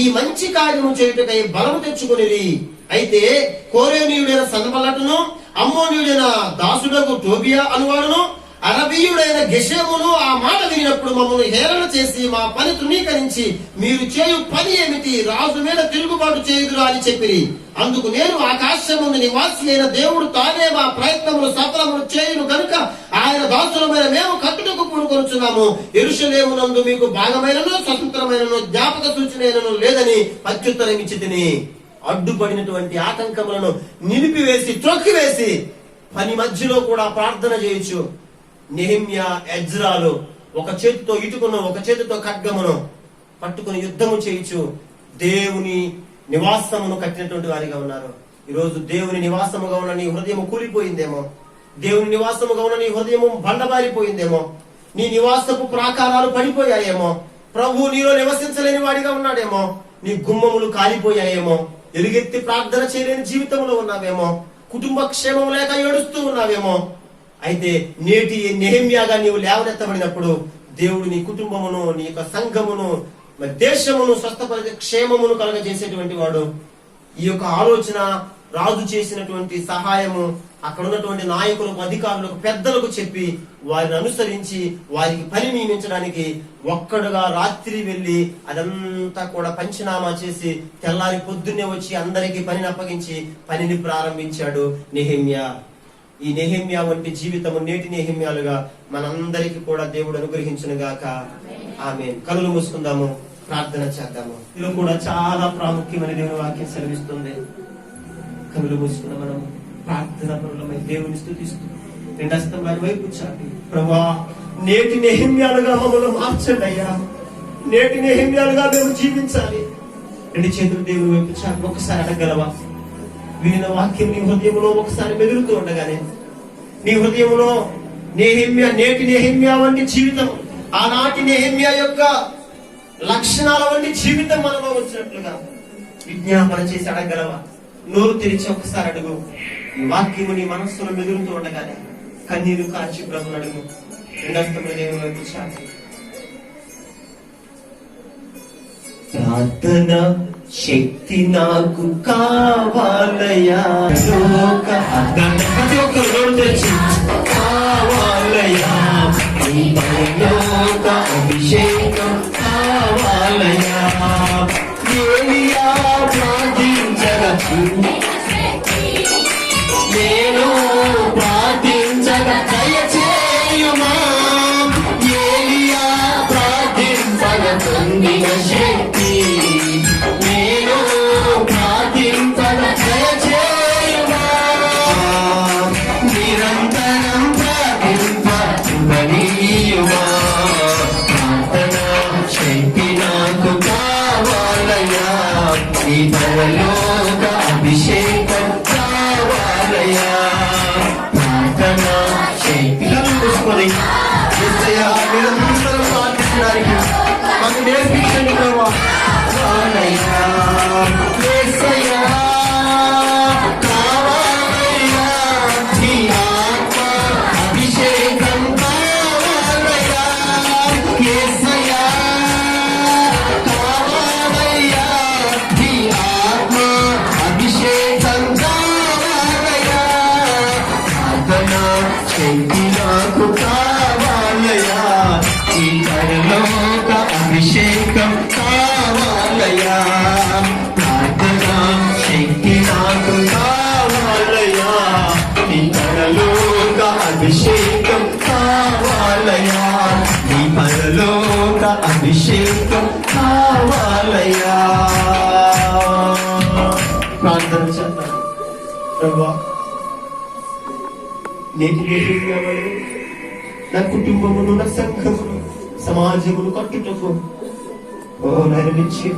ఈ మంచి కార్యము చేయుటకై బలము తెచ్చుకొనిరి. అయితే కోరేనీయుడైన సన్బల్లటును, అమ్మోనీయుడైన దాసుడకు టోబియా అనువాడును, అరబీయుడైన గెషెమును ఆ మాట వినినప్పుడు మమ్మల్ని హేళన చేసి మా పని తృణీకరించి మీరు చేయు పని ఏమిటి, రాజు మీద తిరుగుబాటు చేయుదురా అని చెప్పిరి. అందుకు నేను ఆకాశముందు నివాసి అయిన దేవుడు తానే మా ప్రయత్నములు సఫలములు చేయును కనుక ఆయన దాసులమైన మేము కట్టుటకు పూనుకొనుచున్నాము. యెరూషలేమునందు మీకు భాగమైనను స్వతంత్రమైనను జ్ఞాపక సూచనైనను లేదని ప్రత్యుత్తరం ఇచ్చి తిని. అడ్డుపడినటువంటి ఆటంకములను నిలిపివేసి త్రొక్కివేసి పని మధ్యలో కూడా ప్రార్థన చేయొచ్చు. నెహెమ్యా, ఎజ్రాలు ఒక చేతితో ఇటుకును, ఒక చేతితో ఖడ్గమును పట్టుకుని యుద్ధము చేయొచ్చు. దేవుని నివాసమును కట్టినటువంటి వారిగా ఉన్నారు. ఈరోజు దేవుని నివాసముగా ఉన్న నీ హృదయం కూలిపోయిందేమో, దేవుని నివాసముగా ఉన్న నీ హృదయము బండబారిపోయిందేమో, నీ నివాసపు ప్రాకారాలు పడిపోయాయేమో, ప్రభు నీలో నివసించలేని వాడిగా ఉన్నాడేమో, నీ గుమ్మములు కాలిపోయాయేమో, ఎలుగెత్తి ప్రార్థన చేయలేని జీవితంలో ఉన్నావేమో, కుటుంబ క్షేమం లేక ఏడుస్తూ ఉన్నావేమో. అయితే నేటి నెహెమ్యాగా నీవు లేవనెత్తబడినప్పుడు దేవుడు నీ కుటుంబమును, నీ యొక్క సంఘమును, దేశమును స్వస్థపరిచే క్షేమమును కలగజేసేటువంటి వాడు. ఈ యొక్క ఆలోచన రాజు చేసినటువంటి సహాయము అక్కడ ఉన్నటువంటి నాయకులకు, అధికారులకు, పెద్దలకు చెప్పి వారిని అనుసరించి వారికి పని నియమించడానికి ఒక్కడుగా రాత్రి వెళ్లి అదంతా కూడా పంచనామా చేసి తెల్లారి పొద్దున్నే వచ్చి అందరికీ పనిని అప్పగించి పనిని ప్రారంభించాడు నెహెమ్యా. ఈ నెహెమ్యా వంటి జీవితము నేటి నెహెమ్యాలుగా మనందరికీ కూడా దేవుడు అనుగ్రహించును గాక. ఆమేన్. కనులు మూసుకుందాము, ప్రార్థన చేద్దాము. ఇది కూడా చాలా ప్రాముఖ్యమైన దేవుని వాక్యం సెలవిస్తుంది. కనులు మూసుకున్న మనం ప్రార్థన పరులమై దేవుని స్తుతిస్తూ రెండస్తం వారి వైపు చాపి, ప్రభువా నేటి నెహెమ్యాలుగా మమ్మల్ని మార్చండి అయ్యా, నేటి నెహెమ్యాలుగా మేము జీవించాలి. రెండు చేతులు దేవుని వైపు చాపి ఒకసారి అడగలవా? వినిన వాక్యం నీ హృదయంలో ఒకసారి మెదులుతూ ఉండగానే నీ హృదయంలో నెహెమ్యా, నేటి నెహెమ్యా వంటి జీవితం, ఆనాటి నెహెమ్యా యొక్క లక్షణాల వంటి జీవితం మనలో వచ్చినట్లుగా విజ్ఞాపన చేసి అడగలవా? నోరు తెరిచి ఒకసారి అడుగు. ఈ వాక్యము నీ మనస్సులో మెదులుతూ ఉండగానే కన్నీరు కాచి ప్రభుని అడుగు. రెండస్తముల దేవుని వైపు చాపి ప్రార్థన శక్తి నాకు కావాలయా, ప్రతి ఒక్కరు నోరు తెరిచి కావాలయా, అభిషేకం కావాలయా, ఏలియా ప్రార్థించగా నేను ప్రార్థించగా దయచేయుమా, ఏలియా ప్రార్థించగా పొందిన శక్తి నేను ప్రార్థించగా దయచేయుమా, నిరంతరం ప్రార్థింపనీయుమా, ప్రార్థన శక్తి నాకు కావాలయా, నీ పరలోక అభిషేకం కావాలయా, ప్రార్థన శక్తి చూసుకొని మీరందరూ ప్రార్థించడానికి మాకు నేర్పించండి ప్రభా. యేసయ్యా కావాలయ్యా, నీ ఆత్మ అభిషేకం కావాలయ్యా. యేసయ్యా కావాలయ్యా, నీ ఆత్మ అభిషేకం కావాలయ్యా. ప్రార్థన శక్తి నాకు కావాలయ్యా, ఈ పరలోక అభిషేకం కావాలయ్యా. ప్రార్థన శక్తి నాకు కావాలయ్యా, ఈ పరలోక అభిషేకం కావాలయ్యా. ఈ పరలోక అభిషేకం కావాలయ్యా. ప్రార్థన చేద్దాం. ప్రభువా, నేటి కావాలి, నా కుటుంబమును, నా సంఘమును, సమాజమును కట్టుటకు ఓ నైర్మించే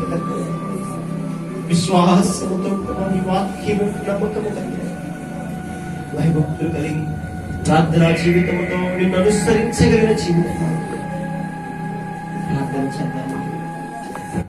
విశ్వాసముతో నీ వాక్యము నమ్మకము కలిగి భయభక్తులు కలిగి ప్రార్థనా జీవితముతో నిన్ను అనుసరించగలిగిన జీవితం ప్రార్థన చేద్దాం.